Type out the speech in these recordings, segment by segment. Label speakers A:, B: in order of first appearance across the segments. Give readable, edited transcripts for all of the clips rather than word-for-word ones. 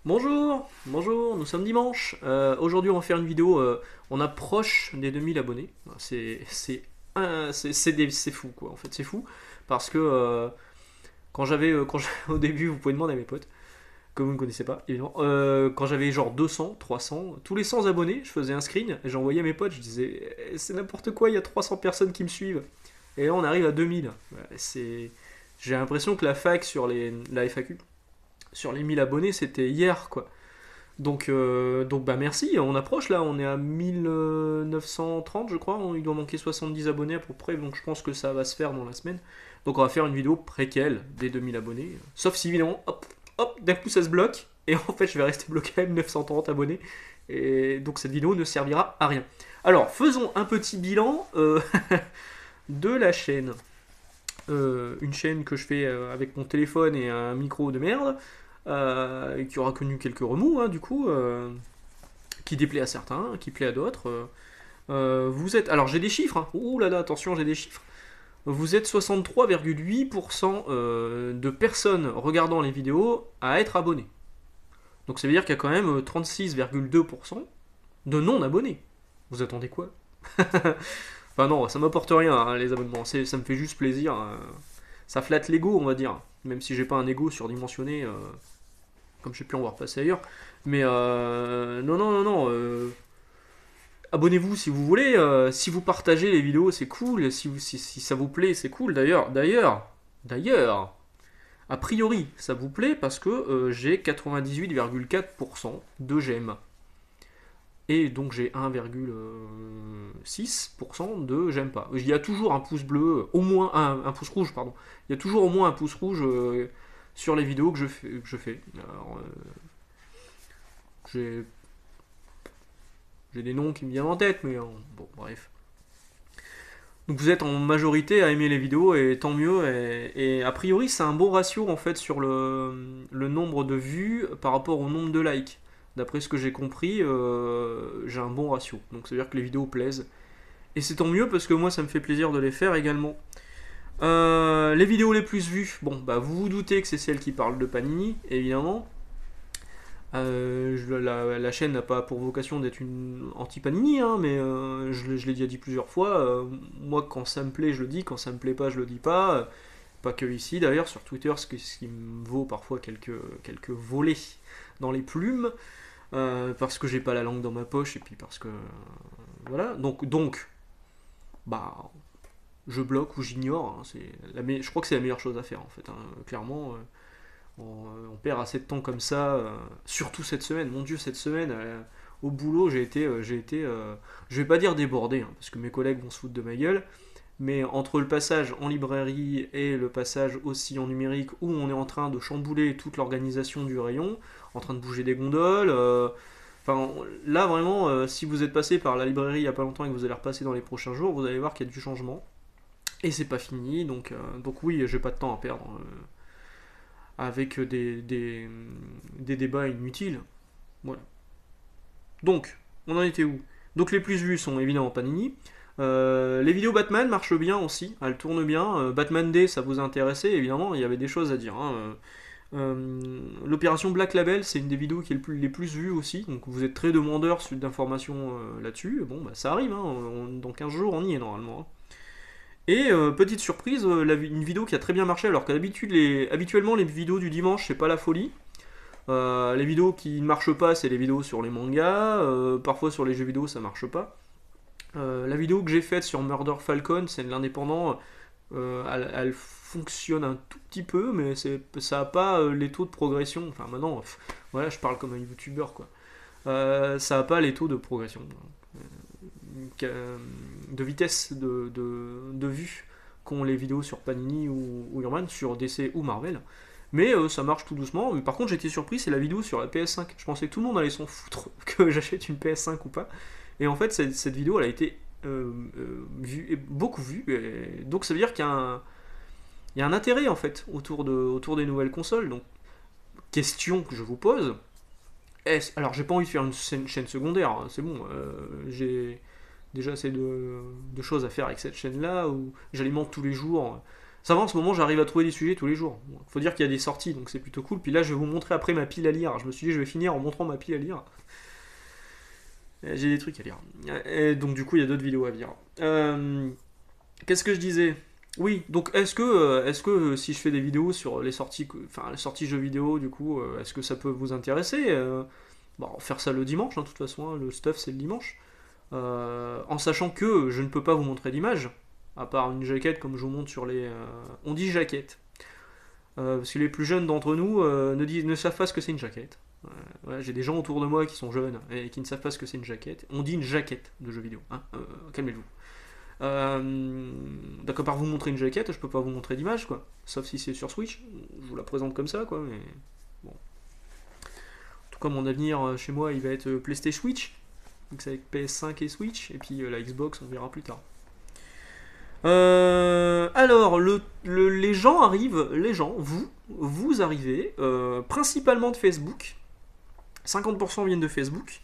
A: Bonjour, bonjour, nous sommes dimanche. Aujourd'hui, on va faire une vidéo. On approche des 2000 abonnés. C'est fou, quoi. En fait, c'est fou parce que au début, vous pouvez demander à mes potes que vous ne connaissez pas, évidemment. Quand j'avais genre 200, 300, tous les 100 abonnés, je faisais un screen et j'envoyais à mes potes. Je disais, c'est n'importe quoi, il y a 300 personnes qui me suivent. Et là, on arrive à 2000. J'ai l'impression que la fac sur la FAQ sur les 1000 abonnés, c'était hier, quoi. Donc bah merci, on approche là, on est à 1930 je crois, il doit manquer 70 abonnés à peu près, donc je pense que ça va se faire dans la semaine. Donc on va faire une vidéo préquelle des 2000 abonnés, sauf si évidemment, hop, hop, d'un coup ça se bloque, et en fait je vais rester bloqué à 930 abonnés, et donc cette vidéo ne servira à rien. Alors faisons un petit bilan de la chaîne. Une chaîne que je fais avec mon téléphone et un micro de merde, qui aura connu quelques remous, hein, du coup, qui déplaît à certains, qui plaît à d'autres. Vous êtes. Alors j'ai des chiffres, hein. Ouh là là, attention, j'ai des chiffres. Vous êtes 63,8% de personnes regardant les vidéos à être abonnés. Donc ça veut dire qu'il y a quand même 36,2% de non-abonnés. Vous attendez quoi? Enfin non, ça m'apporte rien, hein, les abonnements. Ça me fait juste plaisir. Ça flatte l'ego, on va dire. Même si j'ai pas un ego surdimensionné, comme j'ai pu en voir passer ailleurs. Mais non, non, non, non. Abonnez-vous si vous voulez. Si vous partagez les vidéos, c'est cool. Si ça vous plaît, c'est cool. D'ailleurs, a priori, ça vous plaît parce que j'ai 98,4% de j'aime. Et donc j'ai 1,6% de j'aime pas. Il y a toujours un pouce bleu, au moins un pouce rouge, pardon. Il y a toujours au moins un pouce rouge sur les vidéos que je fais. Alors, j'ai des noms qui me viennent en tête, mais bon, bref. Donc vous êtes en majorité à aimer les vidéos et tant mieux. Et a priori, c'est un bon ratio en fait sur le nombre de vues par rapport au nombre de likes. D'après ce que j'ai compris, j'ai un bon ratio. Donc ça veut dire que les vidéos plaisent. Et c'est tant mieux parce que moi, ça me fait plaisir de les faire également. Les vidéos les plus vues, bon, bah vous vous doutez que c'est celle qui parle de Panini, évidemment. La chaîne n'a pas pour vocation d'être une anti-Panini, hein, mais je l'ai déjà dit plusieurs fois. Moi, quand ça me plaît, je le dis. Quand ça me plaît pas, je le dis pas. Pas que ici, d'ailleurs, sur Twitter, ce qui me vaut parfois quelques volets dans les plumes, parce que j'ai pas la langue dans ma poche, et puis parce que. Voilà. Donc bah, je bloque ou j'ignore. Hein, je crois que c'est la meilleure chose à faire, en fait. Hein, clairement. On perd assez de temps comme ça, surtout cette semaine. Mon Dieu, cette semaine, au boulot, je vais pas dire débordé, hein, parce que mes collègues vont se foutre de ma gueule, mais entre le passage en librairie et le passage aussi en numérique, où on est en train de chambouler toute l'organisation du rayon, en train de bouger des gondoles. Enfin, là vraiment, si vous êtes passé par la librairie il y a pas longtemps et que vous allez repasser dans les prochains jours, vous allez voir qu'il y a du changement. Et c'est pas fini, donc oui, j'ai pas de temps à perdre. Avec des débats inutiles. Voilà. Donc, on en était où? Donc les plus vus sont évidemment Panini. Les vidéos Batman marchent bien aussi, elles tournent bien. Batman Day, ça vous a intéressé, évidemment, il y avait des choses à dire. Hein. L'opération Black Label, c'est une des vidéos qui est les plus vues aussi, donc vous êtes très demandeur d'informations là-dessus. Bon, bah ça arrive, hein. Dans 15 jours, on y est normalement. Hein. Et petite surprise, une vidéo qui a très bien marché, alors habituellement les vidéos du dimanche c'est pas la folie. Les vidéos qui ne marchent pas, c'est les vidéos sur les mangas, parfois sur les jeux vidéo ça marche pas. La vidéo que j'ai faite sur Murder Falcon, c'est de l'indépendant, elle fonctionne un tout petit peu, mais ça a pas les taux de progression. Enfin maintenant, voilà, je parle comme un youtubeur quoi. Ça a pas les taux de progression. De vitesse de vue qu'ont les vidéos sur Panini ou Urban, sur DC ou Marvel. Mais ça marche tout doucement. Mais par contre, j'étais surpris, c'est la vidéo sur la PS5. Je pensais que tout le monde allait s'en foutre que j'achète une PS5 ou pas. Et en fait, cette vidéo, elle a été beaucoup vue. Et donc ça veut dire qu'il y a un intérêt en fait autour des nouvelles consoles. Donc, question que je vous pose. Alors, j'ai pas envie de faire une chaîne secondaire, hein, c'est bon. J'ai déjà assez de choses à faire avec cette chaîne-là, où j'alimente tous les jours Ça va, en ce moment, j'arrive à trouver des sujets tous les jours. Bon, faut dire qu'il y a des sorties, donc c'est plutôt cool. Puis là, je vais vous montrer après ma pile à lire. Je me suis dit, je vais finir en montrant ma pile à lire. J'ai des trucs à lire. Et donc, du coup, il y a d'autres vidéos à lire. Qu'est-ce que je disais? Oui, donc est-ce que si je fais des vidéos sur les sorties, enfin les sorties jeux vidéo, du coup, est-ce que ça peut vous intéresser? Bon, faire ça le dimanche, hein, de toute façon, hein, le stuff c'est le dimanche. En sachant que je ne peux pas vous montrer d'image, à part une jaquette comme je vous montre sur les... on dit jaquette. Parce que les plus jeunes d'entre nous ne savent pas ce que c'est une jaquette. Ouais, j'ai des gens autour de moi qui sont jeunes et qui ne savent pas ce que c'est une jaquette. On dit une jaquette de jeux vidéo. Hein, calmez-vous. Donc à part vous montrer une jaquette, je peux pas vous montrer d'image, quoi. Sauf si c'est sur Switch. Je vous la présente comme ça, quoi. Mais bon. En tout cas, mon avenir chez moi, il va être PlayStation Switch. Donc c'est avec PS5 et Switch. Et puis la Xbox, on verra plus tard. Alors, les gens arrivent, vous arrivez principalement de Facebook. 50% viennent de Facebook.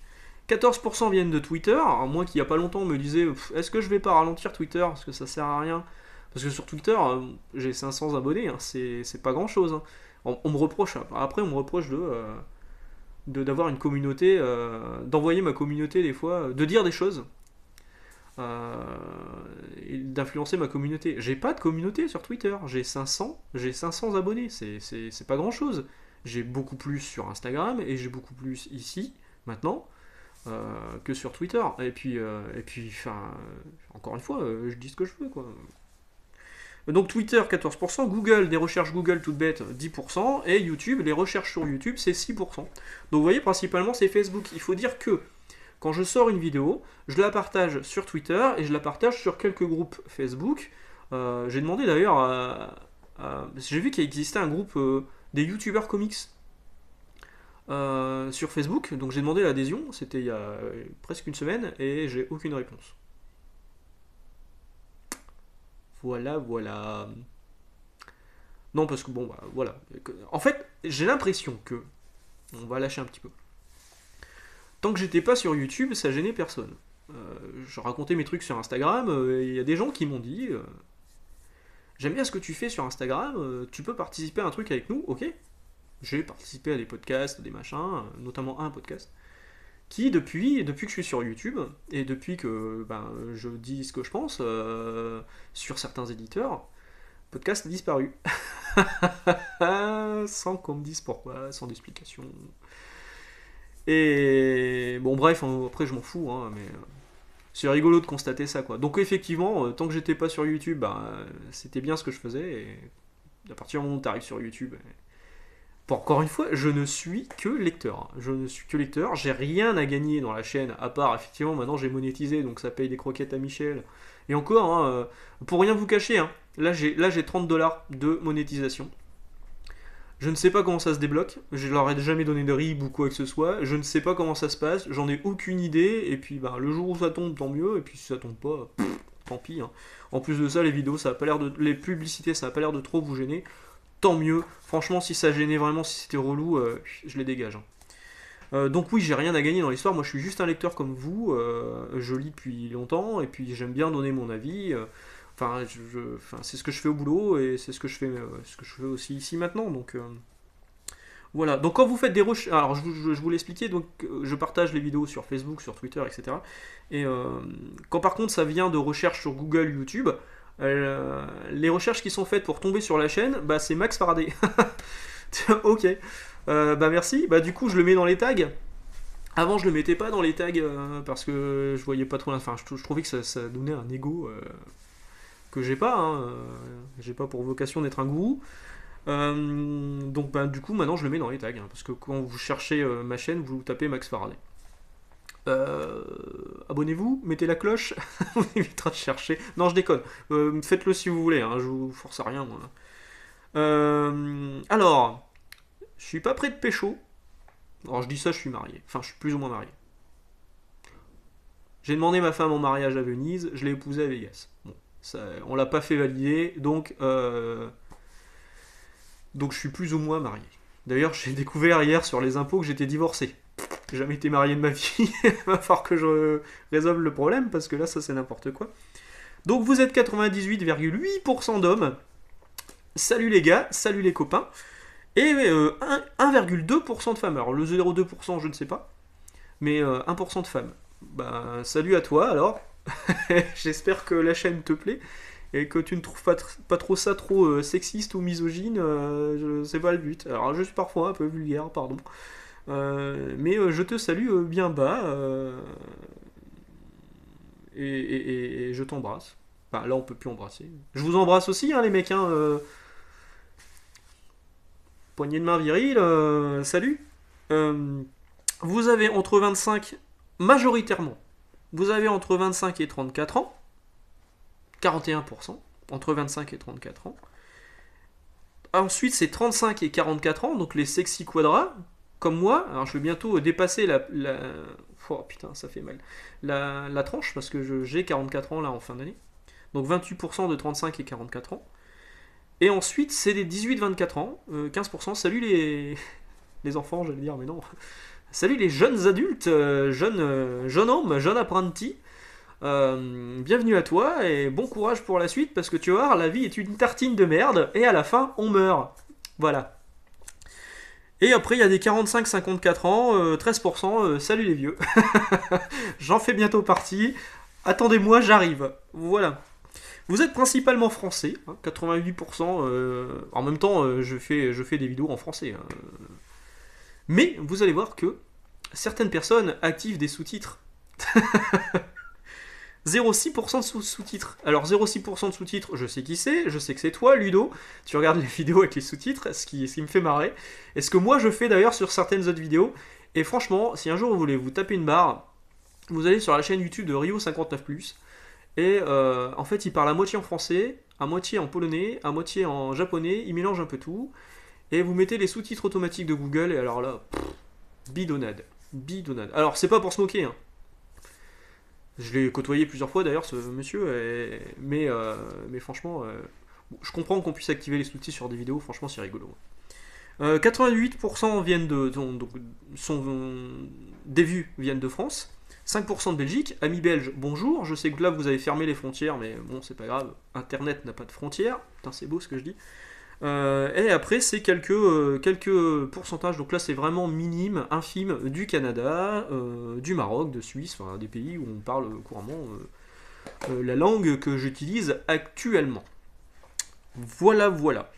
A: 14% viennent de Twitter. Alors, moi qui il y a pas longtemps me disais est-ce que je vais pas ralentir Twitter parce que ça sert à rien. Parce que sur Twitter, j'ai 500 abonnés, hein, c'est pas grand chose. Hein. On me reproche, après on me reproche d'avoir une communauté, d'envoyer ma communauté des fois, de dire des choses, d'influencer ma communauté. J'ai pas de communauté sur Twitter, j'ai 500 abonnés, c'est pas grand chose. J'ai beaucoup plus sur Instagram et j'ai beaucoup plus ici, maintenant, que sur Twitter. Et puis enfin, encore une fois, je dis ce que je veux, quoi. Donc Twitter 14%, Google, des recherches Google toutes bêtes 10%, et YouTube, les recherches sur YouTube c'est 6%. Donc vous voyez, principalement c'est Facebook. Il faut dire que quand je sors une vidéo, je la partage sur Twitter et je la partage sur quelques groupes Facebook. J'ai demandé d'ailleurs j'ai vu qu'il existait un groupe des YouTubeurs comics sur Facebook, donc j'ai demandé l'adhésion, c'était il y a presque une semaine, et j'ai aucune réponse. Voilà. Non, parce que bon, bah, voilà. En fait, j'ai l'impression que. On va lâcher un petit peu. Tant que j'étais pas sur YouTube, ça gênait personne. Je racontais mes trucs sur Instagram, il y a des gens qui m'ont dit j'aime bien ce que tu fais sur Instagram, tu peux participer à un truc avec nous, ok? J'ai participé à des podcasts, des machins, notamment à un podcast, qui depuis que je suis sur YouTube, et depuis que je dis ce que je pense sur certains éditeurs, le podcast a disparu. Sans qu'on me dise pourquoi, sans d'explication. Et bon, bref, après je m'en fous, hein, mais c'est rigolo de constater ça, quoi. Donc effectivement, tant que j'étais pas sur YouTube, c'était bien ce que je faisais, et à partir du moment où tu arrives sur YouTube... Encore une fois, je ne suis que lecteur. Je ne suis que lecteur. J'ai rien à gagner dans la chaîne, à part, effectivement, maintenant j'ai monétisé, donc ça paye des croquettes à Michel. Et encore, hein, pour rien vous cacher, hein, là j'ai 30$ de monétisation. Je ne sais pas comment ça se débloque. Je leur ai jamais donné de RIB ou quoi que ce soit. Je ne sais pas comment ça se passe. J'en ai aucune idée. Et puis, le jour où ça tombe, tant mieux. Et puis, si ça tombe pas, tant pis. Hein. En plus de ça, les vidéos, ça a pas l'air de, les publicités, ça a pas l'air de trop vous gêner. Tant mieux. Franchement, si ça gênait vraiment, si c'était relou, je les dégage. Hein. Donc oui, j'ai rien à gagner dans l'histoire. Moi, je suis juste un lecteur comme vous. Je lis depuis longtemps et puis j'aime bien donner mon avis. Enfin, c'est ce que je fais au boulot et c'est ce que je fais aussi ici maintenant. Donc voilà. Donc quand vous faites des recherches, alors je vous l'expliquais. Donc je partage les vidéos sur Facebook, sur Twitter, etc. Et quand par contre ça vient de recherches sur Google, YouTube. Les recherches qui sont faites pour tomber sur la chaîne, c'est Max Faraday. Ok. Merci. Du coup, je le mets dans les tags. Avant, je le mettais pas dans les tags parce que je voyais pas trop. Enfin, je trouvais que ça donnait un ego que j'ai pas. Hein. J'ai pas pour vocation d'être un gourou. Donc, du coup, maintenant, je le mets dans les tags. Hein, parce que quand vous cherchez ma chaîne, vous tapez Max Faraday. Abonnez-vous, mettez la cloche, on évitera de chercher. Non, je déconne. Faites-le si vous voulez, hein, je vous force à rien, moi. Alors, je suis pas prêt de pécho. Alors, je dis ça, je suis marié. Enfin, je suis plus ou moins marié. J'ai demandé ma femme en mariage à Venise, je l'ai épousée à Vegas. Bon, ça, on l'a pas fait valider, donc je suis plus ou moins marié. D'ailleurs, j'ai découvert hier sur les impôts que j'étais divorcé. J'ai jamais été marié de ma vie, il va falloir que je résolve le problème parce que là ça c'est n'importe quoi. Donc vous êtes 98,8% d'hommes salut les gars, salut les copains. Et 1,2% de femmes. Alors le 0,2% je ne sais pas, mais 1% de femmes. Bah salut à toi alors. J'espère que la chaîne te plaît et que tu ne trouves pas trop ça trop sexiste ou misogyne. C'est pas le but. Alors je suis parfois un peu vulgaire, pardon. Mais je te salue bien bas et je t'embrasse. Enfin, là on peut plus embrasser. Je vous embrasse aussi hein, les mecs. Hein, poignée de main virile, salut. Euh, vous avez entre 25, majoritairement, vous avez entre 25 et 34 ans, 41%, entre 25 et 34 ans. Ensuite, c'est 35 et 44 ans, donc les sexy quadras, comme moi. Alors, je vais bientôt dépasser oh putain, ça fait mal. La tranche, parce que j'ai 44 ans là en fin d'année. Donc 28% de 35 et 44 ans. Et ensuite, c'est des 18-24 ans, 15%. Salut les enfants, j'allais dire, mais non. Salut les jeunes adultes, jeunes hommes, jeunes apprentis. Bienvenue à toi et bon courage pour la suite parce que tu vas voir, la vie est une tartine de merde et à la fin, on meurt. Voilà. Et après, il y a des 45-54 ans, 13%. Salut les vieux. J'en fais bientôt partie. Attendez-moi, j'arrive. Voilà. Vous êtes principalement français, hein, 88%. En même temps, je fais des vidéos en français. Hein. Mais vous allez voir que certaines personnes activent des sous-titres. 0,6% de sous-titres. Alors 0,6% de sous-titres, je sais qui c'est, je sais que c'est toi, Ludo. Tu regardes les vidéos avec les sous-titres, ce qui me fait marrer. Et ce que moi je fais d'ailleurs sur certaines autres vidéos. Et franchement, si un jour vous voulez vous taper une barre, vous allez sur la chaîne YouTube de Rio59+. Et en fait, il parle à moitié en français, à moitié en polonais, à moitié en japonais, il mélange un peu tout. Et vous mettez les sous-titres automatiques de Google, et alors là, bidonnade. Bidonnade. Alors, c'est pas pour se moquer, hein. Je l'ai côtoyé plusieurs fois d'ailleurs, ce monsieur, mais franchement, je comprends qu'on puisse activer les sous-titres sur des vidéos, franchement, c'est rigolo. 88% viennent des vues viennent de France. 5% de Belgique, amis belges, bonjour, je sais que là vous avez fermé les frontières, mais bon c'est pas grave, Internet n'a pas de frontières, putain c'est beau ce que je dis. Et après c'est quelques pourcentages, donc là c'est vraiment minime, infime, du Canada, du Maroc, de Suisse, enfin des pays où on parle couramment la langue que j'utilise actuellement. Voilà, voilà.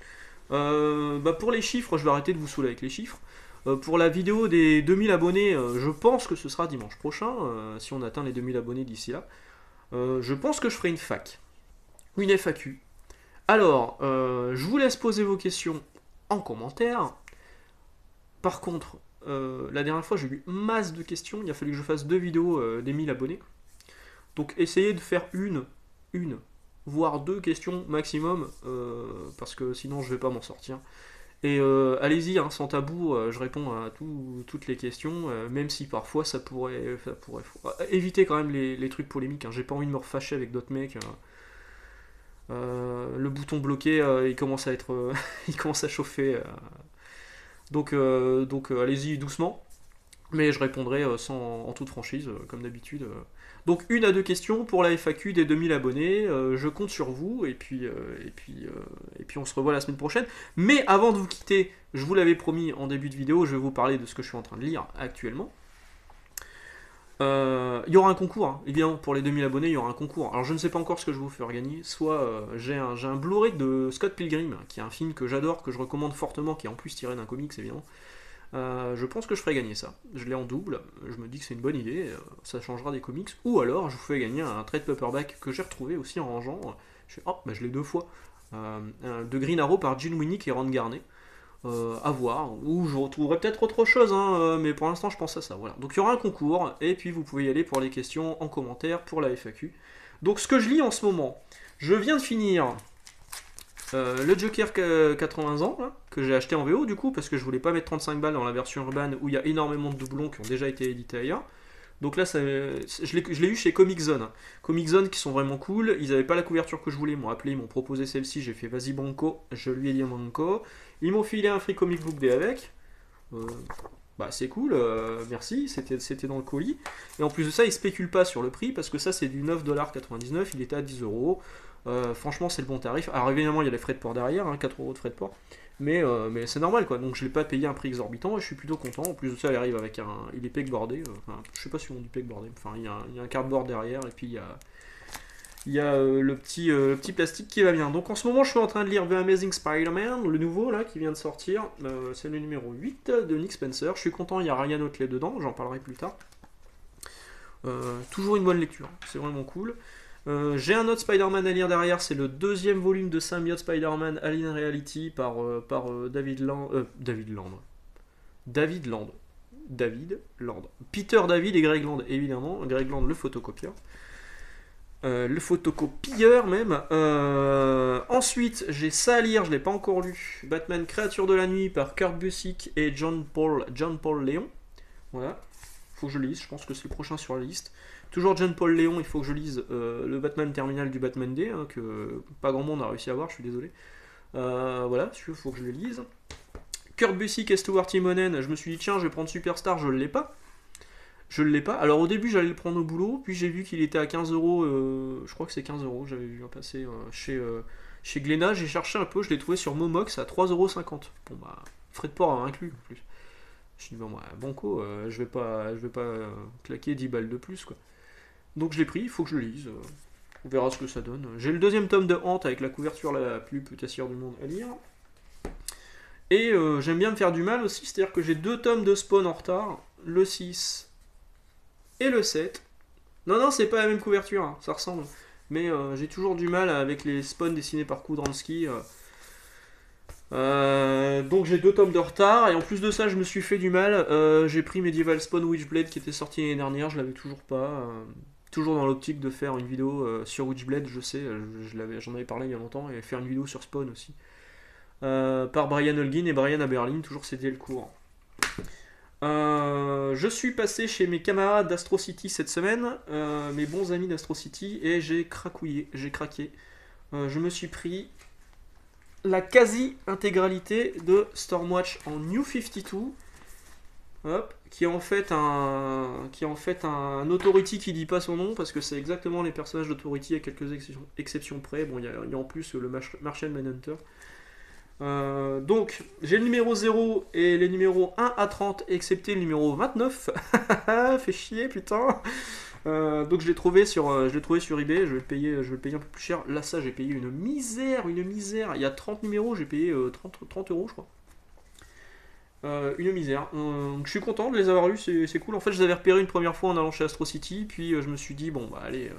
A: Pour les chiffres, je vais arrêter de vous saouler avec les chiffres. Pour la vidéo des 2000 abonnés, je pense que ce sera dimanche prochain, si on atteint les 2000 abonnés d'ici là. Je pense que je ferai une fac, une FAQ. Alors, je vous laisse poser vos questions en commentaire. Par contre, la dernière fois j'ai eu masse de questions, il a fallu que je fasse 2 vidéos des 1000 abonnés. Donc essayez de faire une, voire 2 questions maximum, parce que sinon je vais pas m'en sortir. Et allez-y, hein, sans tabou, je réponds à toutes les questions, même si parfois ça pourrait éviter quand même les trucs polémiques. Hein. J'ai pas envie de me refâcher avec d'autres mecs. Le bouton bloqué, il commence à être, il commence à chauffer. Donc allez-y doucement, mais je répondrai en toute franchise, comme d'habitude. Donc 1 à 2 questions pour la FAQ des 2000 abonnés, je compte sur vous, et puis on se revoit la semaine prochaine. Mais avant de vous quitter, je vous l'avais promis en début de vidéo, je vais vous parler de ce que je suis en train de lire actuellement. Il y aura un concours, hein. Évidemment, pour les 2000 abonnés, il y aura un concours. Alors je ne sais pas encore ce que je vais vous faire gagner, soit j'ai un Blu-ray de Scott Pilgrim, qui est un film que j'adore, que je recommande fortement, qui est en plus tiré d'un comics évidemment. Je pense que je ferai gagner ça. Je l'ai en double, je me dis que c'est une bonne idée, ça changera des comics. Ou alors je vous fais gagner un trade paperback que j'ai retrouvé aussi en rangeant. Je l'ai 2 fois. De Green Arrow par Gene Winnick et Ron Garney. À voir, ou je retrouverai peut-être autre chose, hein, mais pour l'instant je pense à ça. Voilà. Donc il y aura un concours, et puis vous pouvez y aller pour les questions en commentaire pour la FAQ. Donc ce que je lis en ce moment, je viens de finir le Joker 80 ans, là, que j'ai acheté en VO du coup, parce que je voulais pas mettre 35 balles dans la version urbaine où il y a énormément de doublons qui ont déjà été édités ailleurs. Donc là, je l'ai eu chez Comic Zone. Hein. Comic Zone qui sont vraiment cool. Ils n'avaient pas la couverture que je voulais. Ils m'ont appelé, ils m'ont proposé celle-ci. J'ai fait vas-y banco. Je lui ai dit banco. Ils m'ont filé un free comic book day avec. C'est cool, merci. C'était dans le colis. Et en plus de ça, ils spéculent pas sur le prix parce que ça, c'est du 9,99$. Il était à 10€. Franchement, c'est le bon tarif. Alors évidemment, il y a les frais de port derrière, hein, 4 euros de frais de port. Mais c'est normal quoi, donc je l'ai pas payé un prix exorbitant et je suis plutôt content. En plus de ça, il arrive avec il est pegboardé. Enfin, je sais pas si on dit pegboardé, enfin il y a un cardboard derrière et puis il y a le petit plastique qui va bien. Donc en ce moment, je suis en train de lire The Amazing Spider-Man, le nouveau là qui vient de sortir. C'est le numéro 8 de Nick Spencer. Je suis content, il y a Ryan Otley dedans, j'en parlerai plus tard. Toujours une bonne lecture, c'est vraiment cool. J'ai un autre Spider-Man à lire derrière, c'est le deuxième volume de Symbiote Spider-Man Alien Reality par David Land. David Land. David Land. Peter David et Greg Land, évidemment. Greg Land, le photocopieur. Le photocopieur même. Ensuite, j'ai ça à lire, je ne l'ai pas encore lu. Batman Créature de la Nuit par Kurt Busiek et John Paul Leon. Voilà. Faut que je lise, je pense que c'est le prochain sur la liste. Toujours John Paul Leon, il faut que je lise le Batman Terminal du Batman Day, hein, que pas grand monde a réussi à voir, je suis désolé. Voilà, il faut que je le lise. Kurt Busiek et Stuart Timonen, je me suis dit tiens, je vais prendre Superstar, je ne l'ai pas. Je ne l'ai pas. Alors au début, j'allais le prendre au boulot, puis j'ai vu qu'il était à 15 euros, je crois que c'est 15 euros, j'avais vu passer chez Glénat, j'ai cherché un peu, je l'ai trouvé sur Momox à 3,50 €. Bon bah, frais de port inclus en plus. Je me suis dit, bon, banco, je vais pas claquer 10 balles de plus, quoi. Donc je l'ai pris, il faut que je le lise. On verra ce que ça donne. J'ai le deuxième tome de Hante avec la couverture la plus putassière du monde à lire. Et j'aime bien me faire du mal aussi, c'est-à-dire que j'ai 2 tomes de Spawn en retard, le 6 et le 7. Non, c'est pas la même couverture, hein, ça ressemble. Mais j'ai toujours du mal avec les Spawn dessinés par Kudransky. Donc j'ai 2 tomes de retard et en plus de ça je me suis fait du mal. J'ai pris Medieval Spawn Witchblade qui était sorti l'année dernière, je l'avais toujours pas. Toujours dans l'optique de faire une vidéo sur Witchblade, je sais, j'en avais parlé il y a longtemps, et faire une vidéo sur Spawn aussi. Par Brian Holguin et Brian Aberlin, toujours c'était le cours. Je suis passé chez mes camarades d'Astro City cette semaine, mes bons amis d'Astro City, et j'ai craqué. Je me suis pris la quasi-intégralité de Stormwatch en New 52, hop, qui est en fait un Authority qui dit pas son nom, parce que c'est exactement les personnages d'Authority à quelques exceptions près. Bon, il y a en plus le Martian Manhunter. Donc, j'ai le numéro 0 et les numéros 1 à 30, excepté le numéro 29. Fait chier, putain. Donc je l'ai trouvé sur eBay, je vais le payer un peu plus cher. Là ça j'ai payé une misère. Il y a 30 numéros, j'ai payé 30 euros je crois. Une misère. Donc je suis content de les avoir lus, c'est cool. En fait je les avais repérés une première fois en allant chez Astro City, puis je me suis dit bon bah allez,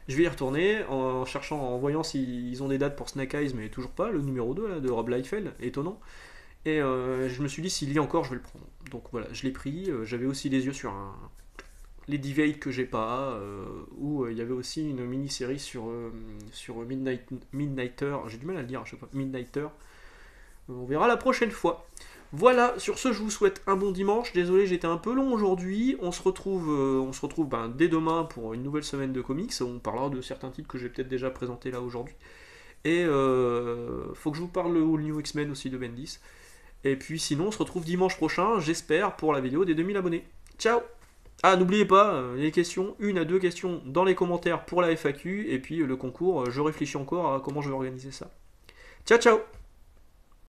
A: je vais y retourner en voyant s'ils ont des dates pour Snake Eyes, mais toujours pas, le numéro 2 là, de Rob Liefeld, étonnant. Et je me suis dit s'il y a encore je vais le prendre. Donc voilà, je l'ai pris, j'avais aussi les yeux sur les Divide que j'ai pas, où il y avait aussi une mini-série sur Midnighter, j'ai du mal à le dire à chaque fois, Midnighter. On verra la prochaine fois. Voilà, sur ce je vous souhaite un bon dimanche, désolé j'étais un peu long aujourd'hui, on se retrouve dès demain pour une nouvelle semaine de comics, on parlera de certains titres que j'ai peut-être déjà présentés là aujourd'hui, et faut que je vous parle le All New X-Men aussi de Bendis, et puis sinon on se retrouve dimanche prochain, j'espère, pour la vidéo des 2000 abonnés. Ciao. Ah, n'oubliez pas, les questions, 1 à 2 questions dans les commentaires pour la FAQ, et puis le concours, je réfléchis encore à comment je vais organiser ça. Ciao, ciao!